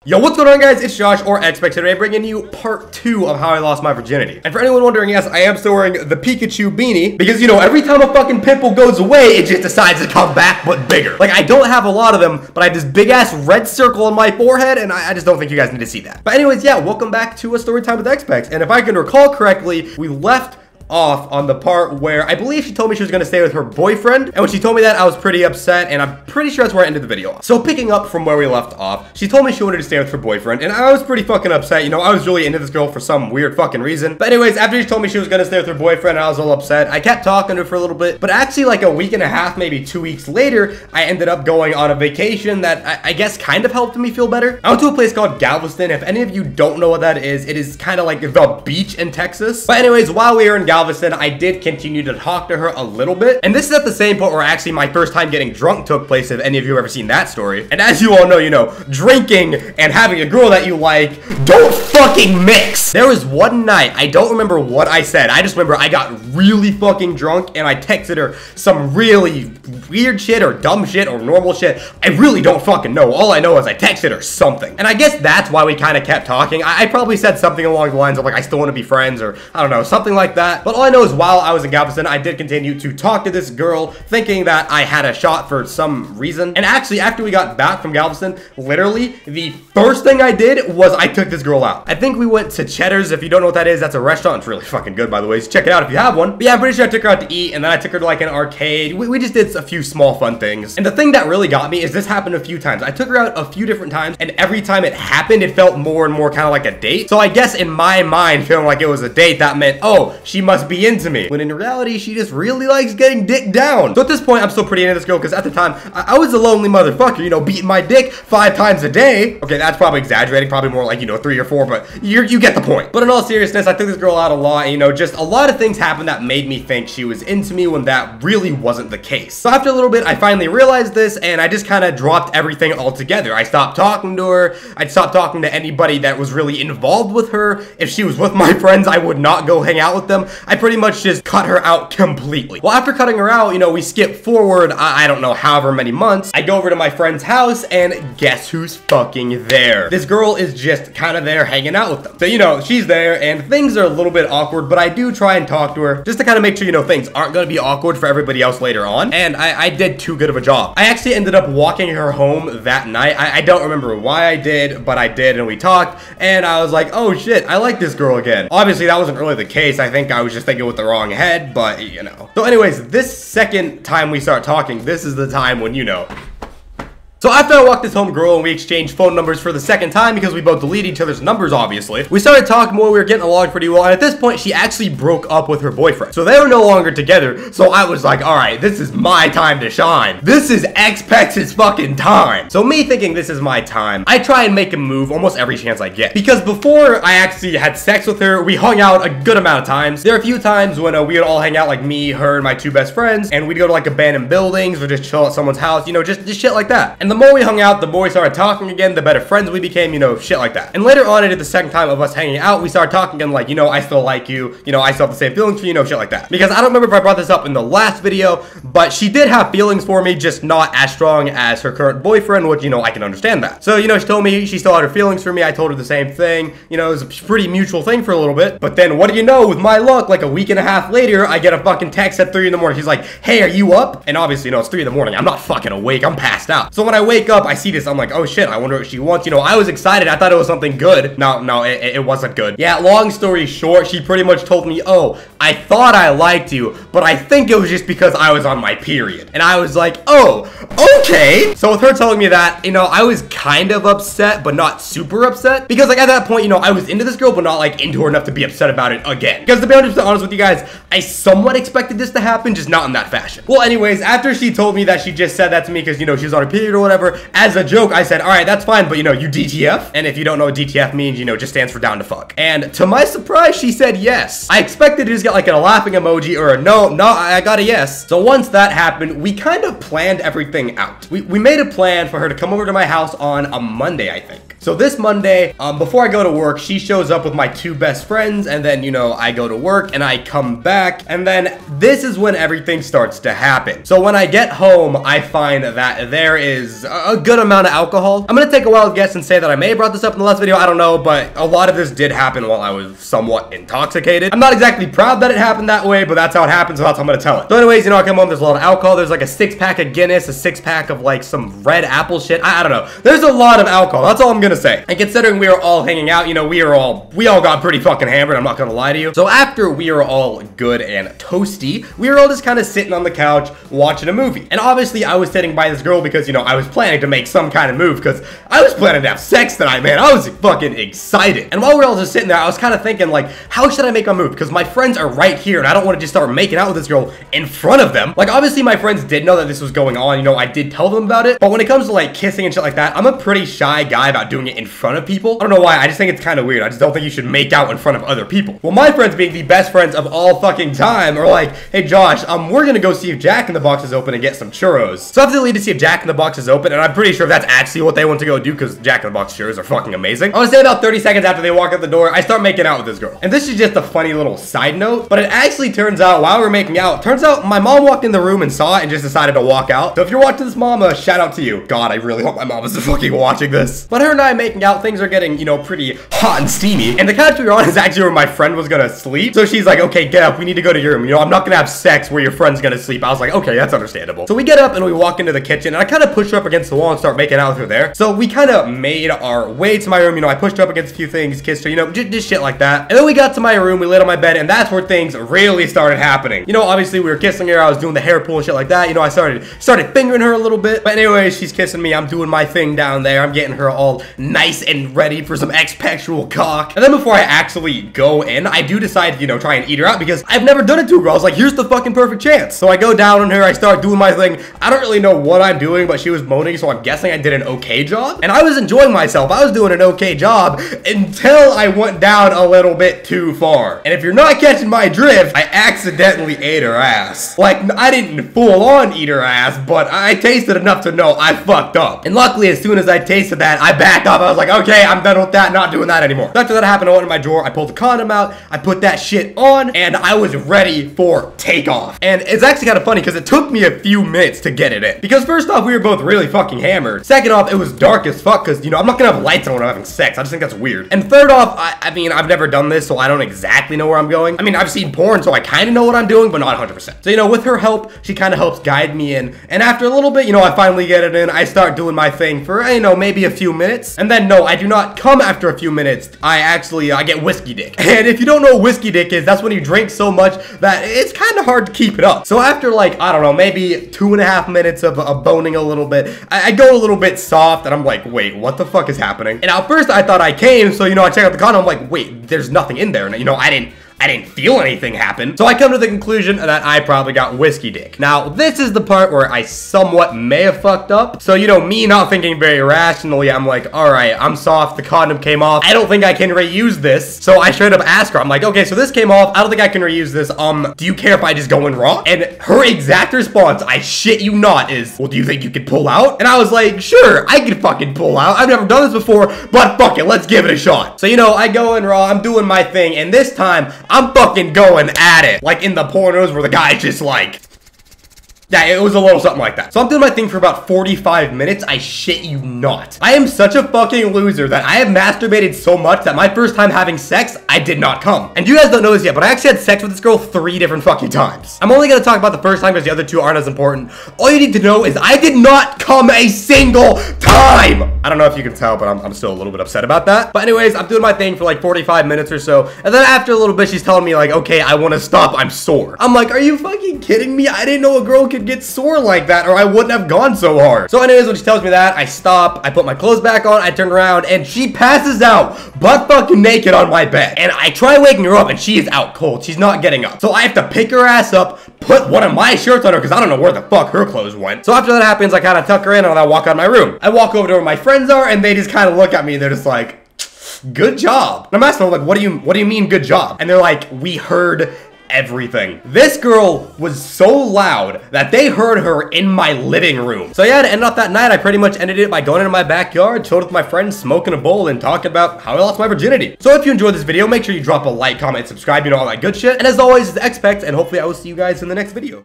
Yo, what's going on, guys? It's Josh, or Xpect, today bringing you part 2 of how I lost my virginity. And for anyone wondering, yes, I am still wearing the Pikachu beanie, because, you know, every time a fucking pimple goes away, it just decides to come back, but bigger. Like, I don't have a lot of them, but I have this big-ass red circle on my forehead, and I just don't think you guys need to see that. But anyways, yeah, welcome back to a story time with Xpect. And if I can recall correctly, we left off on the part where I believe she told me she was going to stay with her boyfriend, and when she told me that, I was pretty upset, and I'm pretty sure that's where I ended the video. So picking up from where we left off, she told me she wanted to stay with her boyfriend, and I was pretty fucking upset. You know, I was really into this girl for some weird fucking reason. But anyways, after she told me she was going to stay with her boyfriend, I was all upset. I kept talking to her for a little bit, but actually like a week and a half, maybe 2 weeks later, I ended up going on a vacation that I guess kind of helped me feel better. I went to a place called Galveston. If any of you don't know what that is, it is kind of like the beach in Texas. But anyways, while we were in Galveston, I did continue to talk to her a little bit, and this is at the same point where actually my first time getting drunk took place, if any of you have ever seen that story. And as you all know, you know, drinking and having a girl that you like don't fucking mix. There was one night, I don't remember what I said, I just remember I got really fucking drunk and I texted her some really weird shit or dumb shit or normal shit. I really don't fucking know. All I know is I texted her something, and I guess that's why we kind of kept talking. I probably said something along the lines of like, I still want to be friends, or I don't know, something like that. But all I know is while I was in Galveston, I did continue to talk to this girl, thinking that I had a shot for some reason. And actually, after we got back from Galveston, literally, the first thing I did was I took this girl out. I think we went to Cheddar's. If you don't know what that is, that's a restaurant. It's really fucking good, by the way. So check it out if you have one. But yeah, I'm pretty sure I took her out to eat, and then I took her to like an arcade. We just did a few small fun things. And the thing that really got me is this happened a few times. I took her out a few different times, and every time it happened, it felt more and more kind of like a date. So I guess in my mind, feeling like it was a date, that meant, oh, she must be into me. When in reality, she just really likes getting dick down. So at this point, I'm still pretty into this girl, because at the time, I was a lonely motherfucker, you know, beating my dick 5 times a day. Okay, that's probably exaggerating, probably more like, you know, 3 or 4, but you get the point. But in all seriousness, I took this girl out a lot, and, you know, just a lot of things happened that made me think she was into me when that really wasn't the case. So after a little bit, I finally realized this, and I just kind of dropped everything altogether. I stopped talking to her. I'd stopped talking to anybody that was really involved with her. If she was with my friends, I would not go hang out with them. I pretty much just cut her out completely. Well, after cutting her out, you know, we skip forward, I don't know, however many months. I go over to my friend's house, and guess who's fucking there? This girl is just kind of there hanging out with them. So, you know, she's there, and things are a little bit awkward, but I do try and talk to her just to kind of make sure, you know, things aren't going to be awkward for everybody else later on. And I did too good of a job. I actually ended up walking her home that night. I don't remember why I did, but I did, and we talked, and I was like, oh shit, I like this girl again. Obviously, that wasn't really the case. I think I was just thinking with the wrong head, but, you know. So anyways, this second time we start talking, this is the time when, you know. So after I walked this home girl and we exchanged phone numbers for the second time because we both deleted each other's numbers, obviously, we started talking more, we were getting along pretty well, and at this point, she actually broke up with her boyfriend. So they were no longer together, so I was like, alright, this is my time to shine. This is Xpect's fucking time. So me thinking this is my time, I try and make a move almost every chance I get. Because before I actually had sex with her, we hung out a good amount of times. There are a few times when we would all hang out, like me, her, and my 2 best friends, and we'd go to like abandoned buildings or just chill at someone's house, you know, just shit like that. And the more we hung out, the more we started talking again, the better friends we became, you know, shit like that. And later on, I did the second time of us hanging out, we started talking again, like, you know, I still like you, you know, I still have the same feelings for you, know, shit like that. Because I don't remember if I brought this up in the last video, but she did have feelings for me, just not as strong as her current boyfriend, which, you know, I can understand that. So, you know, she told me she still had her feelings for me, I told her the same thing, you know, it was a pretty mutual thing for a little bit. But then, what do you know, with my luck, like a week and a half later, I get a fucking text at 3 in the morning, she's like, hey, are you up? And obviously, you know, it's 3 in the morning, I'm not fucking awake, I'm passed out. So when I wake up, I see this, I'm like, oh shit, I wonder what she wants. You know, I was excited. I thought it was something good. No, it wasn't good. Yeah, long story short, she pretty much told me, oh, I thought I liked you, but I think it was just because I was on my period. And I was like, oh, okay. So with her telling me that, you know, I was kind of upset, but not super upset. Because like at that point, you know, I was into this girl, but not like into her enough to be upset about it again. Because to be 100% honest with you guys, I somewhat expected this to happen, just not in that fashion. Well, anyways, after she told me that she just said that to me because, you know, she was on her period or whatever, as a joke, I said, all right, that's fine, but you know, you DTF? And if you don't know what DTF means, you know, just stands for down to fuck. And to my surprise, she said yes. I expected to just get like a laughing emoji or a no, I got a yes. So once that happened, we kind of planned everything out. We made a plan for her to come over to my house on a Monday, I think. So this Monday, before I go to work, she shows up with my 2 best friends, and then, you know, I go to work and I come back, and then this is when everything starts to happen. So when I get home, I find that there is is a good amount of alcohol. I'm gonna take a wild guess and say that I may have brought this up in the last video, I don't know, but a lot of this did happen while I was somewhat intoxicated. I'm not exactly proud that it happened that way, but that's how it happens, so that's how I'm gonna tell it. So anyways, you know, I come home, there's a lot of alcohol, there's like a 6-pack of Guinness, a 6-pack of like some red apple shit, I don't know. There's a lot of alcohol, that's all I'm gonna say. And considering we were all hanging out, you know, we all got pretty fucking hammered, I'm not gonna lie to you. So after we were all good and toasty, we were all just kind of sitting on the couch watching a movie. And obviously I was sitting by this girl because, you know, I was planning to make some kind of move because I was planning to have sex tonight, man. I was fucking excited. And while we were all just sitting there, I was kind of thinking like, how should I make my move? Because my friends are right here and I don't want to just start making out with this girl in front of them. Like, obviously my friends did know that this was going on, you know, I did tell them about it, but when it comes to like kissing and shit like that, I'm a pretty shy guy about doing it in front of people. I don't know why, I just think it's kind of weird. I just don't think you should make out in front of other people. Well, my friends, being the best friends of all fucking time, are like, hey Josh, we're gonna go see if Jack in the Box is open and get some churros. So I have to leave to see if Jack in the Box is open, and I'm pretty sure that's actually what they want to go do because Jack in the Box churros are fucking amazing. I want to say about 30 seconds after they walk out the door, I start making out with this girl. And this is just a funny little side note, but it actually turns out while we're making out, turns out my mom walked in the room and saw it and just decided to walk out. So if you're watching this, mom, shout out to you. God, I really hope my mom is fucking watching this. But her and I making out, things are getting, you know, pretty hot and steamy. And the couch we were on is actually where my friend was gonna sleep. So she's like, okay, get up, we need to go to your room. You know, I'm not gonna have sex where your friend's gonna sleep. I was like, okay, that's understandable. So we get up and we walk into the kitchen and I kind of push her up against the wall and start making out with her there. So we kind of made our way to my room. You know, I pushed her up against a few things, kissed her, you know, just shit like that. And then we got to my room, we laid on my bed, and that's where things really started happening. You know, obviously we were kissing her, I was doing the hair pull and shit like that. You know, I started fingering her a little bit. But anyways, she's kissing me, I'm doing my thing down there. I'm getting her all nice and ready for some ex-pectoral cock. And then before I actually go in, I do decide to, you know, try and eat her out because I've never done it to a girl. I was like, here's the fucking perfect chance. So I go down on her, I start doing my thing. I don't really know what I'm doing, but she was moaning, so I'm guessing I did an okay job. And I was enjoying myself. I was doing an okay job until I went down a little bit too far. And if you're not catching my drift, I accidentally ate her ass. Like, I didn't full on eat her ass, but I tasted enough to know I fucked up. And luckily, as soon as I tasted that, I backed up. I was like, okay, I'm done with that, not doing that anymore. So after that happened, I went in my drawer, I pulled the condom out, I put that shit on, and I was ready for takeoff. And it's actually kind of funny because it took me a few minutes to get it in. Because first off, we were both really fucking hammered. Second off, it was dark as fuck because, you know, I'm not gonna have lights on when I'm having sex. I just think that's weird. And third off, I mean, I've never done this, so I don't exactly know where I'm going. I mean, I've seen porn, so I kind of know what I'm doing, but not 100%. So, you know, with her help, she kind of helps guide me in. And after a little bit, you know, I finally get it in. I start doing my thing for, you know, maybe a few minutes. And then, no, I do not come after a few minutes. I get whiskey dick. And if you don't know what whiskey dick is, that's when you drink so much that it's kind of hard to keep it up. So after, like, I don't know, maybe 2.5 minutes of boning a little bit, I go a little bit soft, and I'm like, wait, what the fuck is happening? And at first, I thought I came, so, you know, I check out the condom, I'm like, wait, there's nothing in there. And, you know, I didn't feel anything happen. So I come to the conclusion that I probably got whiskey dick. Now, this is the part where I somewhat may have fucked up. So, you know, me not thinking very rationally, I'm like, all right, I'm soft, the condom came off. I don't think I can reuse this. So I straight up ask her, I'm like, okay, so this came off. I don't think I can reuse this. Do you care if I just go in raw? And her exact response, I shit you not, is, well, do you think you could pull out? And I was like, sure, I could fucking pull out. I've never done this before, but fuck it, let's give it a shot. So, you know, I go in raw, I'm doing my thing, and this time, I'm fucking going at it. Like in the pornos where the guy's just like, yeah, it was a little something like that. So I'm doing my thing for about 45 minutes. I shit you not. I am such a fucking loser that I have masturbated so much that my first time having sex, I did not come. And you guys don't know this yet, but I actually had sex with this girl 3 different fucking times. I'm only gonna talk about the first time because the other 2 aren't as important. All you need to know is I did not come a single time. I don't know if you can tell, but I'm still a little bit upset about that. But anyways, I'm doing my thing for like 45 minutes or so. And then after a little bit, she's telling me like, okay, I want to stop. I'm sore. I'm like, are you fucking kidding me? I didn't know a girl could get sore like that or I wouldn't have gone so hard. So anyways, when she tells me that, I stop, I put my clothes back on, I turn around, and she passes out butt fucking naked on my bed. And I try waking her up and she is out cold. She's not getting up. So I have to pick her ass up, put one of my shirts on her because I don't know where the fuck her clothes went. So after that happens, I kind of tuck her in and I walk out of my room. I walk over to where my friends are and they just kind of look at me. They're just like, good job. And I'm asking them like, what do you mean good job? And they're like, we heard everything. This girl was so loud that they heard her in my living room. So yeah, to end off that night, I pretty much ended it by going into my backyard, chilled with my friends, smoking a bowl, and talking about how I lost my virginity. So if you enjoyed this video, make sure you drop a like, comment, subscribe, you know, all that good shit. And as always, it's Expect, and hopefully I will see you guys in the next video.